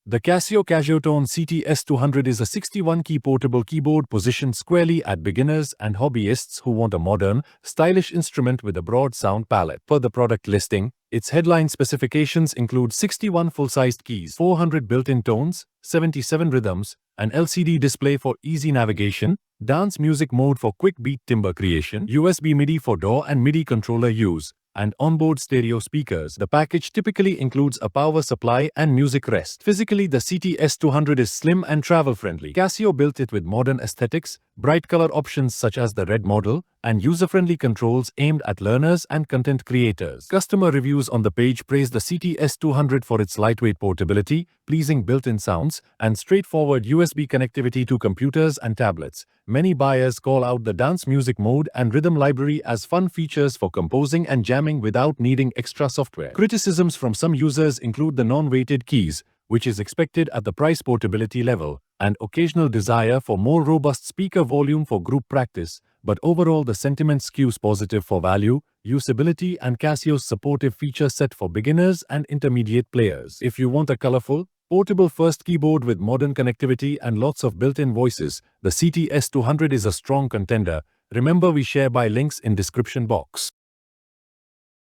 The Casio Casiotone S200 is a 61-key portable keyboard positioned squarely at beginners and hobbyists who want a modern, stylish instrument with a broad sound palette. Per the product listing, its headline specifications include 61 full-sized keys, 400 built-in tones, 77 rhythms, an LCD display for easy navigation, dance music mode for quick beat timbre creation, USB MIDI for DAW and MIDI controller use, and onboard stereo speakers. The package typically includes a power supply and music rest. Physically, the S200 is slim and travel-friendly. Casio built it with modern aesthetics, bright color options such as the red model, and user-friendly controls aimed at learners and content creators. Customer reviews on the page praise the S200 for its lightweight portability, pleasing built-in sounds, and straightforward USB connectivity to computers and tablets. Many buyers call out the dance music mode and rhythm library as fun features for composing and jamming without needing extra software. Criticisms from some users include the non-weighted keys, which is expected at the price portability level, and occasional desire for more robust speaker volume for group practice, but overall the sentiment skews positive for value, usability, and Casio's supportive feature set for beginners and intermediate players. If you want a colorful, portable first keyboard with modern connectivity and lots of built-in voices, the S200 is a strong contender. Remember, we share by links in description box.